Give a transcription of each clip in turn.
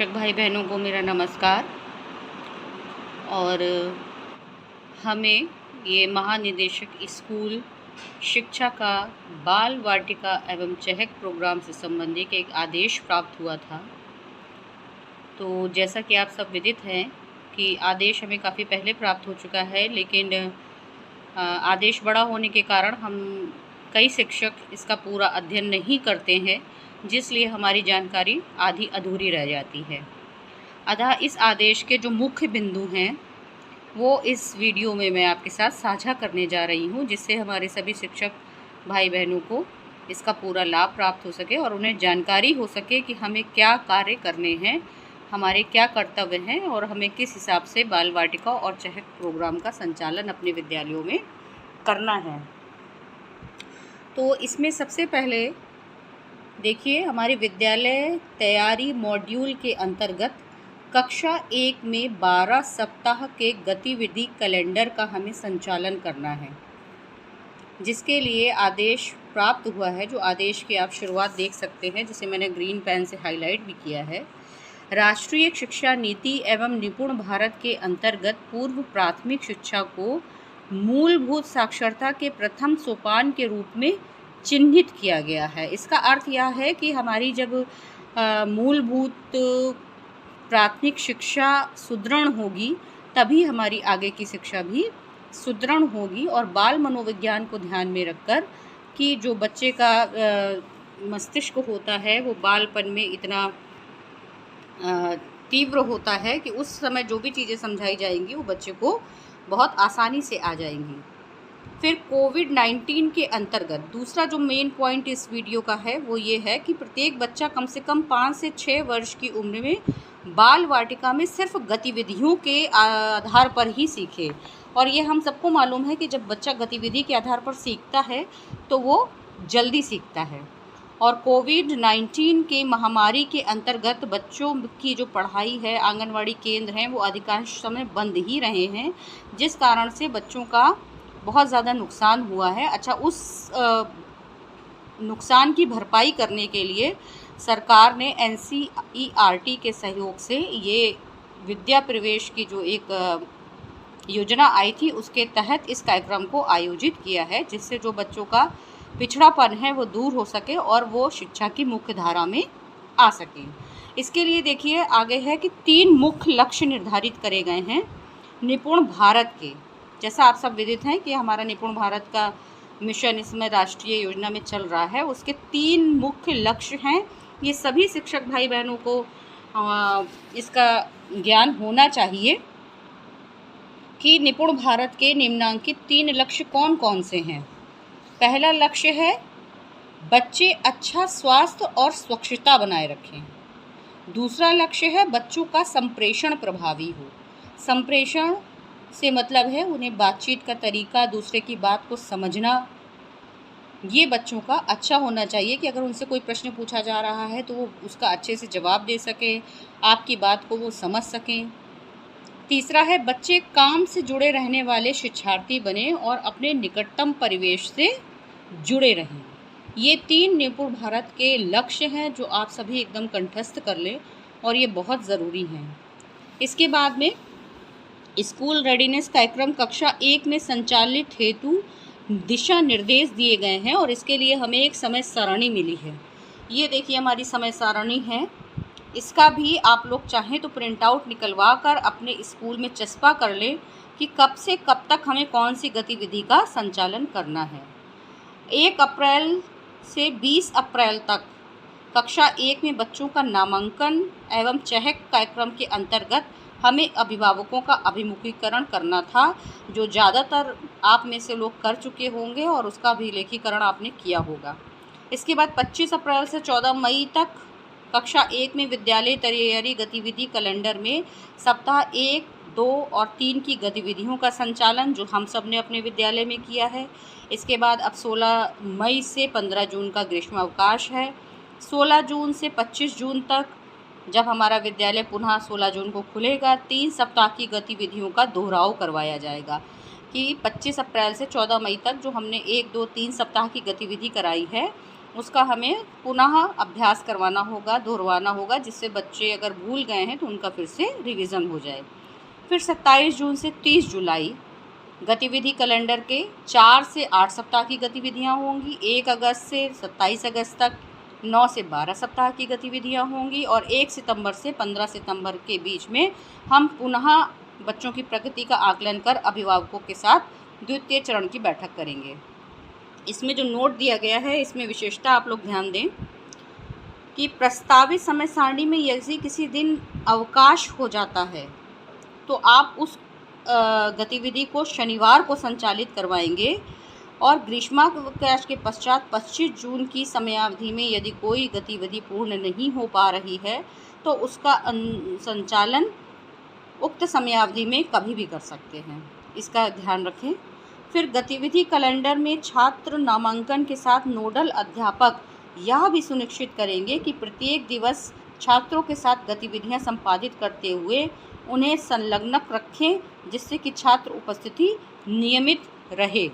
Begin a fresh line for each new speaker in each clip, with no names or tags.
शिक्षक भाई बहनों को मेरा नमस्कार। और हमें ये महानिदेशक स्कूल शिक्षा का बाल वाटिका एवं चहक प्रोग्राम से संबंधित एक आदेश प्राप्त हुआ था। तो जैसा कि आप सब विदित हैं कि आदेश हमें काफ़ी पहले प्राप्त हो चुका है, लेकिन आदेश बड़ा होने के कारण हम कई शिक्षक इसका पूरा अध्ययन नहीं करते हैं, जिसलिए हमारी जानकारी आधी अधूरी रह जाती है। अतः इस आदेश के जो मुख्य बिंदु हैं वो इस वीडियो में मैं आपके साथ साझा करने जा रही हूँ, जिससे हमारे सभी शिक्षक भाई बहनों को इसका पूरा लाभ प्राप्त हो सके और उन्हें जानकारी हो सके कि हमें क्या कार्य करने हैं, हमारे क्या कर्तव्य हैं और हमें किस हिसाब से बाल वाटिका और चहक प्रोग्राम का संचालन अपने विद्यालयों में करना है। तो इसमें सबसे पहले देखिए, हमारे विद्यालय तैयारी मॉड्यूल के अंतर्गत कक्षा 1 में 12 सप्ताह के गतिविधि कैलेंडर का हमें संचालन करना है, जिसके लिए आदेश प्राप्त हुआ है। जो आदेश की आप शुरुआत देख सकते हैं, जिसे मैंने ग्रीन पेन से हाईलाइट भी किया है। राष्ट्रीय शिक्षा नीति एवं निपुण भारत के अंतर्गत पूर्व प्राथमिक शिक्षा को मूलभूत साक्षरता के प्रथम सोपान के रूप में चिन्हित किया गया है। इसका अर्थ यह है कि हमारी जब मूलभूत प्राथमिक शिक्षा सुदृढ़ होगी, तभी हमारी आगे की शिक्षा भी सुदृढ़ होगी। और बाल मनोविज्ञान को ध्यान में रखकर कि जो बच्चे का मस्तिष्क होता है वो बालपन में इतना तीव्र होता है कि उस समय जो भी चीज़ें समझाई जाएंगी वो बच्चे को बहुत आसानी से आ जाएंगी। फिर कोविड-19 के अंतर्गत दूसरा जो मेन पॉइंट इस वीडियो का है वो ये है कि प्रत्येक बच्चा कम से कम 5 से 6 वर्ष की उम्र में बाल वाटिका में सिर्फ गतिविधियों के आधार पर ही सीखे। और ये हम सबको मालूम है कि जब बच्चा गतिविधि के आधार पर सीखता है तो वो जल्दी सीखता है। और कोविड-19 के महामारी के अंतर्गत बच्चों की जो पढ़ाई है, आंगनवाड़ी केंद्र हैं, वो अधिकांश समय बंद ही रहे हैं, जिस कारण से बच्चों का बहुत ज़्यादा नुकसान हुआ है। अच्छा, उस नुकसान की भरपाई करने के लिए सरकार ने NCERT के सहयोग से ये विद्या प्रवेश की जो एक योजना आई थी, उसके तहत इस कार्यक्रम को आयोजित किया है, जिससे जो बच्चों का पिछड़ापन है वो दूर हो सके और वो शिक्षा की मुख्य धारा में आ सके। इसके लिए देखिए आगे है कि 3 मुख्य लक्ष्य निर्धारित करे गए हैं निपुण भारत के। जैसा आप सब विदित हैं कि हमारा निपुण भारत का मिशन इसमें राष्ट्रीय योजना में चल रहा है। उसके 3 मुख्य लक्ष्य हैं। ये सभी शिक्षक भाई बहनों को इसका ज्ञान होना चाहिए कि निपुण भारत के निम्नांकित 3 लक्ष्य कौन कौन से हैं। पहला लक्ष्य है बच्चे अच्छा स्वास्थ्य और स्वच्छता बनाए रखें। दूसरा लक्ष्य है बच्चों का संप्रेषण प्रभावी हो। संप्रेषण से मतलब है उन्हें बातचीत का तरीका, दूसरे की बात को समझना, ये बच्चों का अच्छा होना चाहिए कि अगर उनसे कोई प्रश्न पूछा जा रहा है तो वो उसका अच्छे से जवाब दे सकें, आपकी बात को वो समझ सकें। तीसरा है बच्चे काम से जुड़े रहने वाले शिक्षार्थी बने और अपने निकटतम परिवेश से जुड़े रहें। ये 3 निपुण भारत के लक्ष्य हैं जो आप सभी एकदम कंठस्थ कर लें, और ये बहुत ज़रूरी हैं। इसके बाद में स्कूल रेडीनेस कार्यक्रम कक्षा 1 में संचालित हेतु दिशा निर्देश दिए गए हैं, और इसके लिए हमें एक समय सारणी मिली है। ये देखिए हमारी समय सारणी है। इसका भी आप लोग चाहें तो प्रिंट आउट निकलवा कर अपने स्कूल में चस्पा कर लें कि कब से कब तक हमें कौन सी गतिविधि का संचालन करना है। 1 अप्रैल से 20 अप्रैल तक कक्षा 1 में बच्चों का नामांकन एवं चहक कार्यक्रम के अंतर्गत हमें अभिभावकों का अभिमुखीकरण करना था, जो ज़्यादातर आप में से लोग कर चुके होंगे और उसका अभिलेखीकरण आपने किया होगा। इसके बाद 25 अप्रैल से 14 मई तक कक्षा 1 में विद्यालय तैयारी गतिविधि कैलेंडर में सप्ताह 1, 2 और 3 की गतिविधियों का संचालन, जो हम सब ने अपने विद्यालय में किया है। इसके बाद अब 16 मई से 15 जून का ग्रीष्मावकाश है। 16 जून से 25 जून तक जब हमारा विद्यालय पुनः 16 जून को खुलेगा, 3 सप्ताह की गतिविधियों का दोहराव करवाया जाएगा कि 25 अप्रैल से 14 मई तक जो हमने 1, 2, 3 सप्ताह की गतिविधि कराई है, उसका हमें पुनः अभ्यास करवाना होगा, दोहरवाना होगा, जिससे बच्चे अगर भूल गए हैं तो उनका फिर से रिवीजन हो जाए। फिर 27 जून से 30 जुलाई गतिविधि कैलेंडर के 4 से 8 सप्ताह की गतिविधियां होंगी। 1 अगस्त से 27 अगस्त तक 9 से 12 सप्ताह की गतिविधियां होंगी और 1 सितंबर से 15 सितंबर के बीच में हम पुनः बच्चों की प्रगति का आकलन कर अभिभावकों के साथ द्वितीय चरण की बैठक करेंगे। इसमें जो नोट दिया गया है, इसमें विशेषता आप लोग ध्यान दें कि प्रस्तावित समय सारणी में यदि किसी दिन अवकाश हो जाता है तो आप उस गतिविधि को शनिवार को संचालित करवाएंगे और ग्रीष्मावकाश के पश्चात 25 जून की समयावधि में यदि कोई गतिविधि पूर्ण नहीं हो पा रही है तो उसका संचालन उक्त समयावधि में कभी भी कर सकते हैं, इसका ध्यान रखें। फिर गतिविधि कैलेंडर में छात्र नामांकन के साथ नोडल अध्यापक यह भी सुनिश्चित करेंगे कि प्रत्येक दिवस छात्रों के साथ गतिविधियां संपादित करते हुए उन्हें संलग्न रखें, जिससे कि छात्र उपस्थिति नियमित रहे।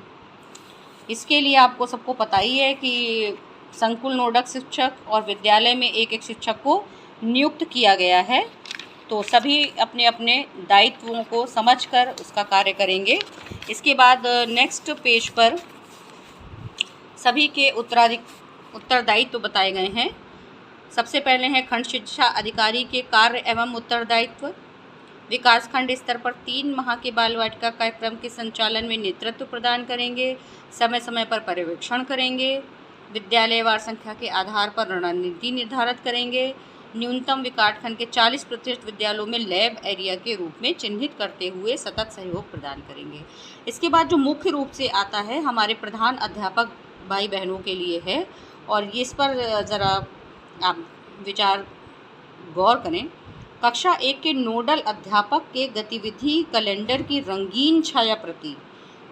इसके लिए आपको सबको पता ही है कि संकुल नोडल शिक्षक और विद्यालय में एक शिक्षक को नियुक्त किया गया है, तो सभी अपने अपने दायित्वों को समझकर उसका कार्य करेंगे। इसके बाद नेक्स्ट पेज पर सभी के उत्तरदायित्व बताए गए हैं। सबसे पहले है खंड शिक्षा अधिकारी के कार्य एवं उत्तरदायित्व। विकासखंड स्तर पर 3 माह के बाल वाटिका कार्यक्रम के संचालन में नेतृत्व प्रदान करेंगे, समय समय पर पर्यवेक्षण करेंगे, विद्यालय वार संख्या के आधार पर रणनीति निर्धारित करेंगे, न्यूनतम विकासखंड के 40% विद्यालयों में लैब एरिया के रूप में चिन्हित करते हुए सतत सहयोग प्रदान करेंगे। इसके बाद जो मुख्य रूप से आता है हमारे प्रधान अध्यापक भाई बहनों के लिए है, और ये इस पर ज़रा आप विचार गौर करें। कक्षा 1 के नोडल अध्यापक के गतिविधि कैलेंडर की रंगीन छाया प्रति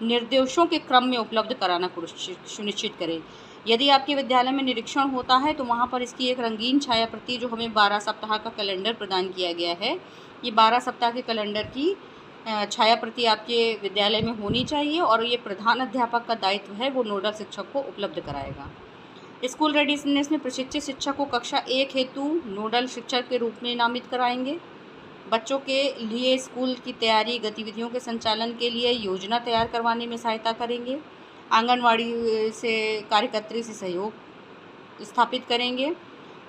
निर्देशों के क्रम में उपलब्ध कराना सुनिश्चित करें। यदि आपके विद्यालय में निरीक्षण होता है तो वहाँ पर इसकी एक रंगीन छाया प्रति, जो हमें 12 सप्ताह का कैलेंडर प्रदान किया गया है, ये 12 सप्ताह के कैलेंडर की छाया प्रति आपके विद्यालय में होनी चाहिए और ये प्रधान अध्यापक का दायित्व है, वो नोडल शिक्षक को उपलब्ध कराएगा। स्कूल रेडीनेस में प्रशिक्षित शिक्षक को कक्षा 1 हेतु नोडल शिक्षक के रूप में नामित कराएंगे। बच्चों के लिए स्कूल की तैयारी गतिविधियों के संचालन के लिए योजना तैयार करवाने में सहायता करेंगे। आंगनवाड़ी से कार्यकर्त्री से सहयोग स्थापित करेंगे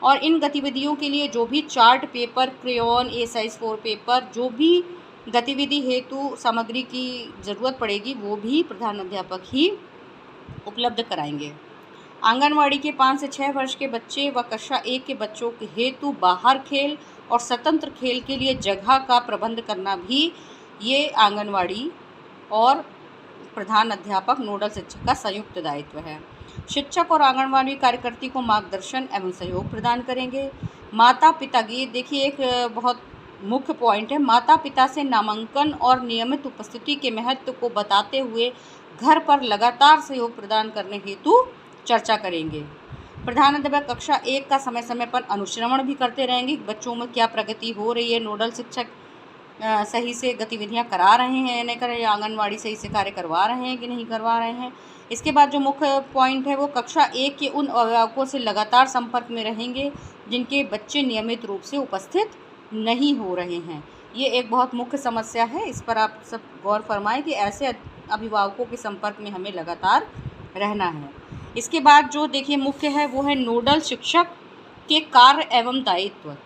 और इन गतिविधियों के लिए जो भी चार्ट पेपर, क्रेयॉन, A-साइज 4 पेपर, जो भी गतिविधि हेतु सामग्री की ज़रूरत पड़ेगी वो भी प्रधान अध्यापक ही उपलब्ध कराएंगे। आंगनवाड़ी के 5 से 6 वर्ष के बच्चे व कक्षा 1 के बच्चों के हेतु बाहर खेल और स्वतंत्र खेल के लिए जगह का प्रबंध करना भी ये आंगनवाड़ी और प्रधान अध्यापक नोडल शिक्षक का संयुक्त दायित्व है। शिक्षक और आंगनवाड़ी कार्यकर्ती को मार्गदर्शन एवं सहयोग प्रदान करेंगे। माता पिता की देखिए एक बहुत मुख्य पॉइंट है, माता पिता से नामांकन और नियमित उपस्थिति के महत्व को बताते हुए घर पर लगातार सहयोग प्रदान करने हेतु चर्चा करेंगे। प्रधान अध्यापक कक्षा 1 का समय समय पर अनुश्रवण भी करते रहेंगे, बच्चों में क्या प्रगति हो रही है, नोडल शिक्षक सही से गतिविधियां करा रहे हैं या नहीं कर रहे, आंगनवाड़ी सही से कार्य करवा रहे हैं कि नहीं करवा रहे हैं। इसके बाद जो मुख्य पॉइंट है वो कक्षा 1 के उन अभिभावकों से लगातार संपर्क में रहेंगे जिनके बच्चे नियमित रूप से उपस्थित नहीं हो रहे हैं। ये एक बहुत मुख्य समस्या है, इस पर आप सब गौर फरमाएं कि ऐसे अभिभावकों के संपर्क में हमें लगातार रहना है। इसके बाद जो देखिए मुख्य है वो है नोडल शिक्षक के कार्य एवं दायित्व,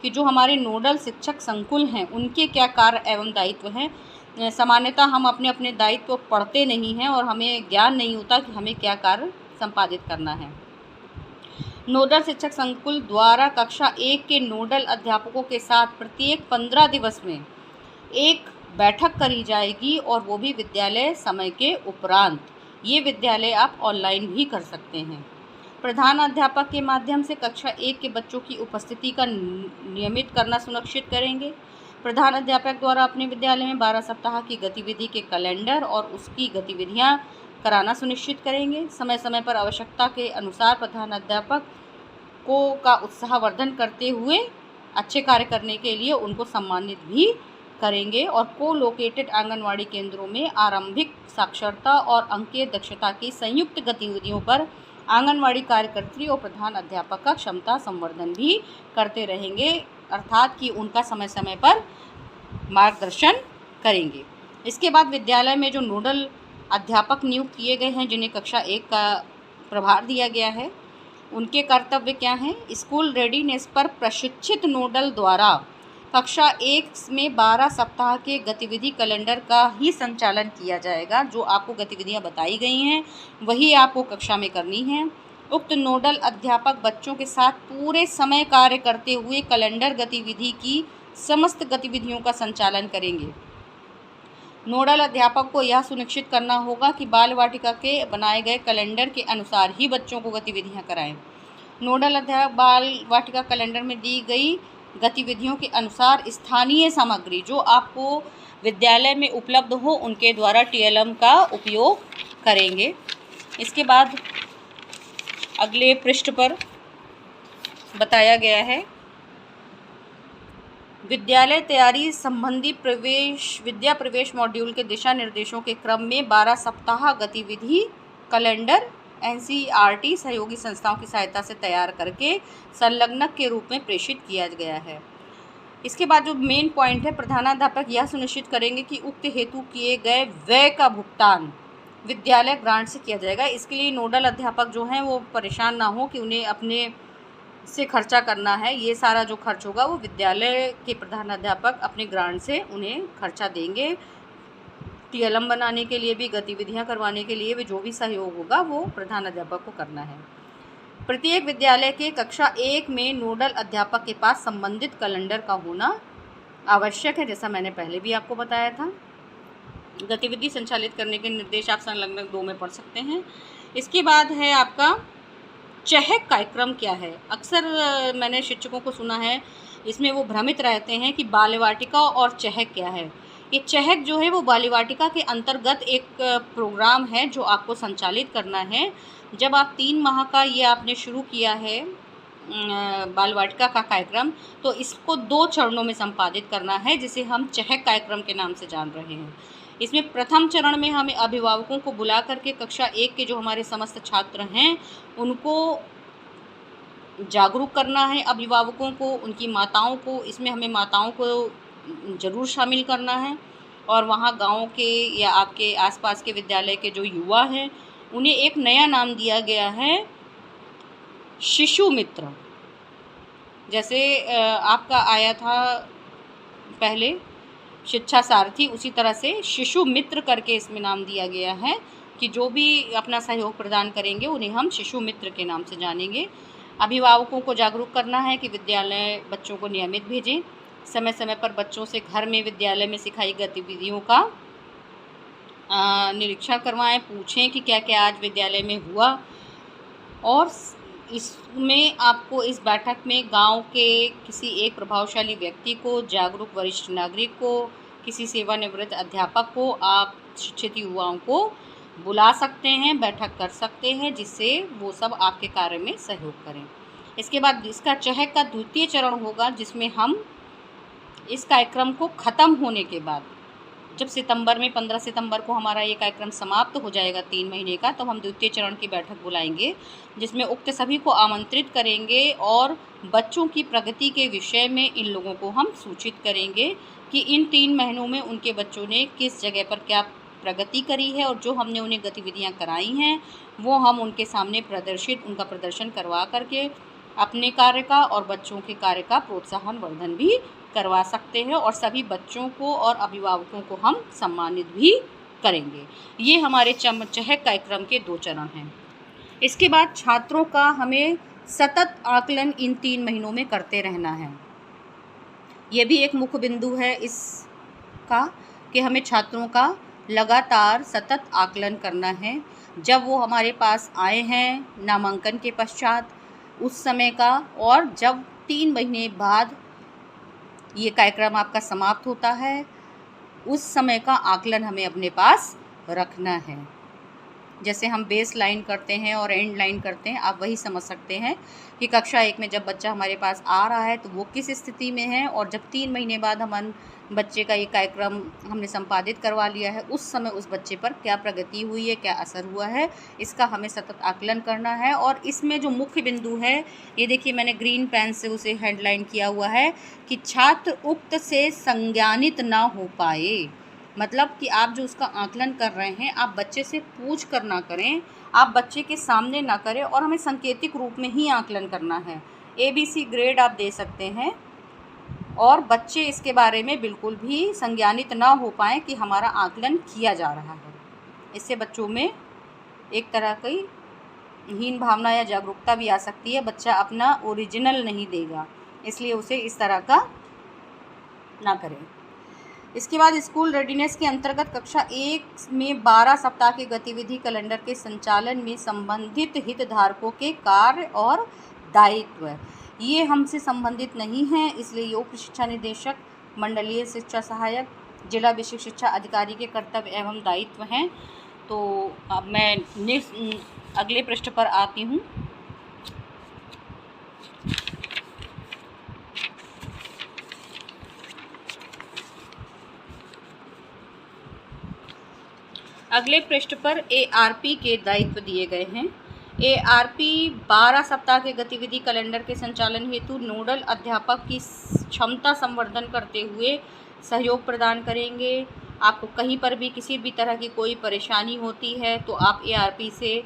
कि जो हमारे नोडल शिक्षक संकुल हैं उनके क्या कार्य एवं दायित्व हैं। सामान्यतः हम अपने अपने दायित्व पढ़ते नहीं हैं और हमें ज्ञान नहीं होता कि हमें क्या कार्य संपादित करना है। नोडल शिक्षक संकुल द्वारा कक्षा 1 के नोडल अध्यापकों के साथ प्रत्येक 15 दिवस में एक बैठक करी जाएगी और वो भी विद्यालय समय के उपरांत। ये विद्यालय आप ऑनलाइन भी कर सकते हैं। प्रधान अध्यापक के माध्यम से कक्षा 1 के बच्चों की उपस्थिति का नियमित करना सुनिश्चित करेंगे। प्रधान अध्यापक द्वारा अपने विद्यालय में 12 सप्ताह की गतिविधि के कैलेंडर और उसकी गतिविधियां कराना सुनिश्चित करेंगे। समय समय पर आवश्यकता के अनुसार प्रधान अध्यापक का उत्साहवर्धन करते हुए अच्छे कार्य करने के लिए उनको सम्मानित भी करेंगे और को-लोकेटेड आंगनवाड़ी केंद्रों में आरंभिक साक्षरता और अंकीय दक्षता की संयुक्त गतिविधियों पर आंगनवाड़ी कार्यकर्त्री और प्रधान अध्यापक का क्षमता संवर्धन भी करते रहेंगे, अर्थात कि उनका समय समय पर मार्गदर्शन करेंगे। इसके बाद विद्यालय में जो नोडल अध्यापक नियुक्त किए गए हैं, जिन्हें कक्षा 1 का प्रभार दिया गया है, उनके कर्तव्य क्या हैं? स्कूल रेडीनेस पर प्रशिक्षित नोडल द्वारा कक्षा 1 में 12 सप्ताह के गतिविधि कैलेंडर का ही संचालन किया जाएगा। जो आपको गतिविधियां बताई गई हैं वही आपको कक्षा में करनी है। उक्त नोडल अध्यापक बच्चों के साथ पूरे समय कार्य करते हुए कैलेंडर गतिविधि की समस्त गतिविधियों का संचालन करेंगे। नोडल अध्यापक को यह सुनिश्चित करना होगा कि बाल वाटिका के बनाए गए कैलेंडर के अनुसार ही बच्चों को गतिविधियां कराएं। नोडल अध्यापक बाल वाटिका कैलेंडर में दी गई गतिविधियों के अनुसार स्थानीय सामग्री जो आपको विद्यालय में उपलब्ध हो उनके द्वारा TLM का उपयोग करेंगे। इसके बाद अगले पृष्ठ पर बताया गया है विद्यालय तैयारी संबंधी विद्या प्रवेश मॉड्यूल के दिशा निर्देशों के क्रम में 12 सप्ताह गतिविधि कैलेंडर NCERT सहयोगी संस्थाओं की सहायता से तैयार करके संलग्नक के रूप में प्रेषित किया गया है। इसके बाद जो मेन पॉइंट है, प्रधानाध्यापक यह सुनिश्चित करेंगे कि उक्त हेतु किए गए व्यय का भुगतान विद्यालय ग्रांट से किया जाएगा। इसके लिए नोडल अध्यापक जो हैं वो परेशान ना हो कि उन्हें अपने से खर्चा करना है। ये सारा जो खर्च होगा वो विद्यालय के प्रधानाध्यापक अपने ग्रांट से उन्हें खर्चा देंगे। TLM बनाने के लिए भी, गतिविधियां करवाने के लिए भी जो भी सहयोग होगा वो प्रधानाध्यापक को करना है। प्रत्येक विद्यालय के कक्षा 1 में नोडल अध्यापक के पास संबंधित कैलेंडर का होना आवश्यक है, जैसा मैंने पहले भी आपको बताया था। गतिविधि संचालित करने के निर्देश आप संलग्नक 2 में पढ़ सकते हैं। इसके बाद है आपका चहक कार्यक्रम क्या है। अक्सर मैंने शिक्षकों को सुना है, इसमें वो भ्रमित रहते हैं कि बाल वाटिका और चहक क्या है। ये चहक जो है वो बाल वाटिका के अंतर्गत एक प्रोग्राम है जो आपको संचालित करना है। जब आप 3 माह का ये आपने शुरू किया है बाल वाटिका का कार्यक्रम, तो इसको 2 चरणों में संपादित करना है, जिसे हम चहक कार्यक्रम के नाम से जान रहे हैं। इसमें प्रथम चरण में हमें अभिभावकों को बुला करके कक्षा 1 के जो हमारे समस्त छात्र हैं उनको जागरूक करना है, अभिभावकों को, उनकी माताओं को। इसमें हमें माताओं को ज़रूर शामिल करना है और वहाँ गांव के या आपके आसपास के विद्यालय के जो युवा हैं उन्हें एक नया नाम दिया गया है, शिशु मित्र। जैसे आपका आया था पहले शिक्षा सारथी, उसी तरह से शिशु मित्र करके इसमें नाम दिया गया है कि जो भी अपना सहयोग प्रदान करेंगे उन्हें हम शिशु मित्र के नाम से जानेंगे। अभिभावकों को जागरूक करना है कि विद्यालय बच्चों को नियमित भेजें, समय समय पर बच्चों से घर में विद्यालय में सिखाई गतिविधियों का निरीक्षण करवाएं, पूछें कि क्या क्या आज विद्यालय में हुआ। और इसमें आपको इस बैठक में गांव के किसी एक प्रभावशाली व्यक्ति को, जागरूक वरिष्ठ नागरिक को, किसी सेवानिवृत्त अध्यापक को, आप शिक्षित युवाओं को बुला सकते हैं, बैठक कर सकते हैं, जिससे वो सब आपके कार्य में सहयोग करें। इसके बाद इसका चहक का द्वितीय चरण होगा, जिसमें हम इस कार्यक्रम को ख़त्म होने के बाद, जब सितंबर में 15 सितंबर को हमारा ये कार्यक्रम समाप्त हो जाएगा 3 महीने का, तो हम द्वितीय चरण की बैठक बुलाएंगे, जिसमें उक्त सभी को आमंत्रित करेंगे और बच्चों की प्रगति के विषय में इन लोगों को हम सूचित करेंगे कि इन 3 महीनों में उनके बच्चों ने किस जगह पर क्या प्रगति करी है और जो हमने उन्हें गतिविधियां कराई हैं वो हम उनके सामने उनका प्रदर्शन करवा करके अपने कार्य का और बच्चों के कार्य का प्रोत्साहन वर्धन भी करवा सकते हैं और सभी बच्चों को और अभिभावकों को हम सम्मानित भी करेंगे। ये हमारे चहक कार्यक्रम के 2 चरण हैं। इसके बाद छात्रों का हमें सतत आकलन इन 3 महीनों में करते रहना है। ये भी एक मुख्य बिंदु है इसका कि हमें छात्रों का लगातार सतत आकलन करना है। जब वो हमारे पास आए हैं नामांकन के पश्चात उस समय का, और जब 3 महीने बाद ये कार्यक्रम आपका समाप्त होता है उस समय का आकलन हमें अपने पास रखना है। जैसे हम बेस लाइन करते हैं और एंड लाइन करते हैं, आप वही समझ सकते हैं कि कक्षा 1 में जब बच्चा हमारे पास आ रहा है तो वो किस स्थिति में है, और जब 3 महीने बाद हम बच्चे का ये कार्यक्रम हमने संपादित करवा लिया है, उस समय उस बच्चे पर क्या प्रगति हुई है, क्या असर हुआ है, इसका हमें सतत आकलन करना है। और इसमें जो मुख्य बिंदु है, ये देखिए मैंने ग्रीन पेन से उसे हेडलाइन किया हुआ है कि छात्र उक्त से संज्ञानित ना हो पाए। मतलब कि आप जो उसका आकलन कर रहे हैं, आप बच्चे से पूछ कर ना करें, आप बच्चे के सामने ना करें, और हमें सांकेतिक रूप में ही आकलन करना है। ABC ग्रेड आप दे सकते हैं और बच्चे इसके बारे में बिल्कुल भी संज्ञानित ना हो पाएँ कि हमारा आकलन किया जा रहा है। इससे बच्चों में एक तरह की हीन भावना या जागरूकता भी आ सकती है। बच्चा अपना ओरिजिनल नहीं देगा, इसलिए उसे इस तरह का ना करें। इसके बाद स्कूल रेडीनेस के अंतर्गत कक्षा 1 में 12 सप्ताह के गतिविधि कैलेंडर के संचालन में संबंधित हितधारकों के कार्य और दायित्व ये हमसे संबंधित नहीं हैं, इसलिए ये उप शिक्षा निदेशक, मंडलीय शिक्षा सहायक, जिला विशिष्ट शिक्षा अधिकारी के कर्तव्य एवं दायित्व हैं। तो अब मैं अगले पृष्ठ पर आती हूँ। अगले पृष्ठ पर ARP के दायित्व दिए गए हैं। ARP 12 सप्ताह के गतिविधि कैलेंडर के संचालन हेतु नोडल अध्यापक की क्षमता संवर्धन करते हुए सहयोग प्रदान करेंगे। आपको कहीं पर भी किसी भी तरह की कोई परेशानी होती है तो आप ARP से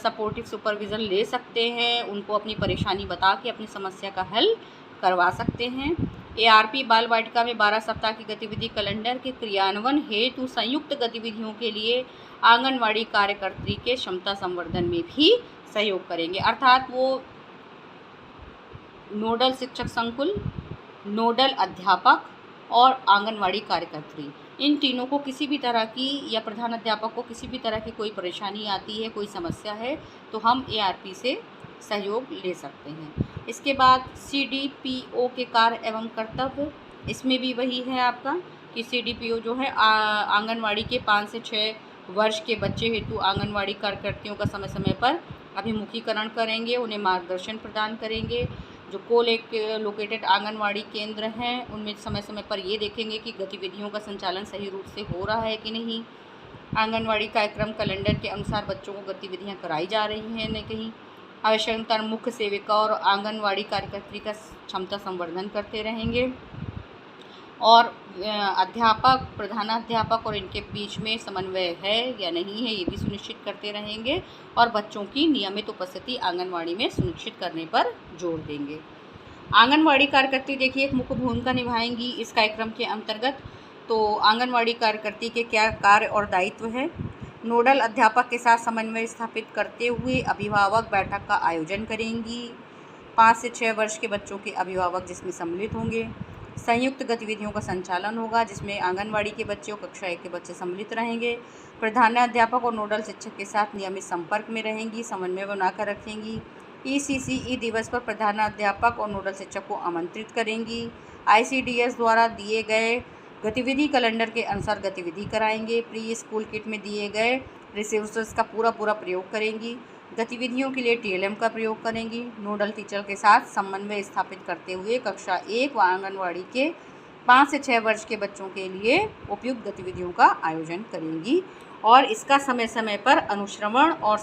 सपोर्टिव सुपरविज़न ले सकते हैं, उनको अपनी परेशानी बता के अपनी समस्या का हल करवा सकते हैं। ARP बाल वाटिका में 12 सप्ताह की गतिविधि कैलेंडर के क्रियान्वयन हेतु संयुक्त गतिविधियों के लिए आंगनवाड़ी कार्यकर्त्री के क्षमता संवर्धन में भी सहयोग करेंगे। अर्थात वो नोडल शिक्षक संकुल, नोडल अध्यापक और आंगनवाड़ी कार्यकर्त्री, इन तीनों को किसी भी तरह की या प्रधान अध्यापक को किसी भी तरह की कोई परेशानी आती है, कोई समस्या है, तो हम ARP से सहयोग ले सकते हैं। इसके बाद CDPO के कार्य एवं कर्तव्य, इसमें भी वही है आपका कि CDPO जो है आंगनवाड़ी के 5 से 6 वर्ष के बच्चे हेतु आंगनवाड़ी कार्यकर्तियों का समय समय पर अभिमुखीकरण करेंगे, उन्हें मार्गदर्शन प्रदान करेंगे। जो लोकेटेड आंगनवाड़ी केंद्र हैं उनमें समय समय पर ये देखेंगे कि गतिविधियों का संचालन सही रूप से हो रहा है कि नहीं, आंगनवाड़ी कार्यक्रम कैलेंडर के अनुसार बच्चों को गतिविधियां कराई जा रही हैं नहीं कहीं। आवश्यकता मुख्य सेविका और आंगनवाड़ी कार्यकर्त्री का क्षमता संवर्धन करते रहेंगे, और अध्यापक, प्रधानाध्यापक और इनके बीच में समन्वय है या नहीं है ये भी सुनिश्चित करते रहेंगे, और बच्चों की नियमित उपस्थिति आंगनवाड़ी में सुनिश्चित करने पर जोर देंगे। आंगनवाड़ी कार्यकर्त्री देखिए एक मुख्य भूमिका निभाएंगी इस कार्यक्रम के अंतर्गत। तो आंगनवाड़ी कार्यकर्त्री के क्या कार्य और दायित्व है? नोडल अध्यापक के साथ समन्वय स्थापित करते हुए अभिभावक बैठक का आयोजन करेंगी। 5 से 6 वर्ष के बच्चों के अभिभावक जिसमें सम्मिलित होंगे। संयुक्त गतिविधियों का संचालन होगा जिसमें आंगनवाड़ी के बच्चे और कक्षा 1 के बच्चे सम्मिलित रहेंगे। प्रधानाध्यापक और नोडल शिक्षक के साथ नियमित संपर्क में रहेंगी, समन्वय बनाकर रखेंगी। ECCE दिवस पर प्रधानाध्यापक और नोडल शिक्षक को आमंत्रित करेंगी। ICDS द्वारा दिए गए गतिविधि कैलेंडर के अनुसार गतिविधि कराएंगे। प्री स्कूल किट में दिए गए रिसोर्सेज का पूरा प्रयोग करेंगी। गतिविधियों के लिए TLM का प्रयोग करेंगी। नोडल टीचर के साथ समन्वय स्थापित करते हुए कक्षा 1 व आंगनवाड़ी के 5 से 6 वर्ष के बच्चों के लिए उपयुक्त गतिविधियों का आयोजन करेंगी, और इसका समय समय पर अनुश्रवण और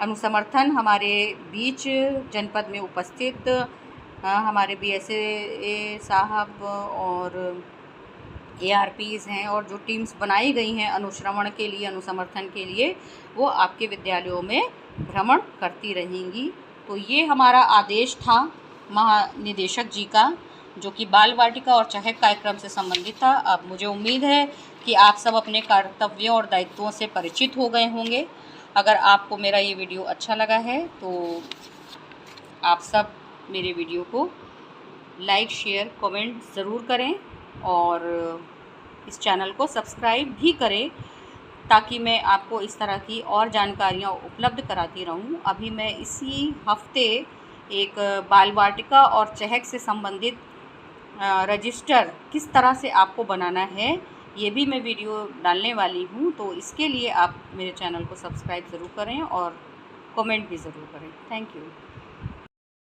अनुसमर्थन हमारे बीच जनपद में उपस्थित हमारे BSA साहब और ARPs हैं, और जो टीम्स बनाई गई हैं अनुश्रवण के लिए, अनुसमर्थन के लिए, वो आपके विद्यालयों में भ्रमण करती रहेंगी। तो ये हमारा आदेश था महानिदेशक जी का, जो कि बाल वाटिका और चहक कार्यक्रम से संबंधित था। अब मुझे उम्मीद है कि आप सब अपने कर्तव्यों और दायित्वों से परिचित हो गए होंगे। अगर आपको मेरा ये वीडियो अच्छा लगा है तो आप सब मेरे वीडियो को लाइक, शेयर, कमेंट ज़रूर करें, और इस चैनल को सब्सक्राइब भी करें ताकि मैं आपको इस तरह की और जानकारियाँ उपलब्ध कराती रहूँ। अभी मैं इसी हफ्ते एक बाल वाटिका और चहक से संबंधित रजिस्टर किस तरह से आपको बनाना है ये भी मैं वीडियो डालने वाली हूँ, तो इसके लिए आप मेरे चैनल को सब्सक्राइब ज़रूर करें और कमेंट भी ज़रूर करें। Thank you.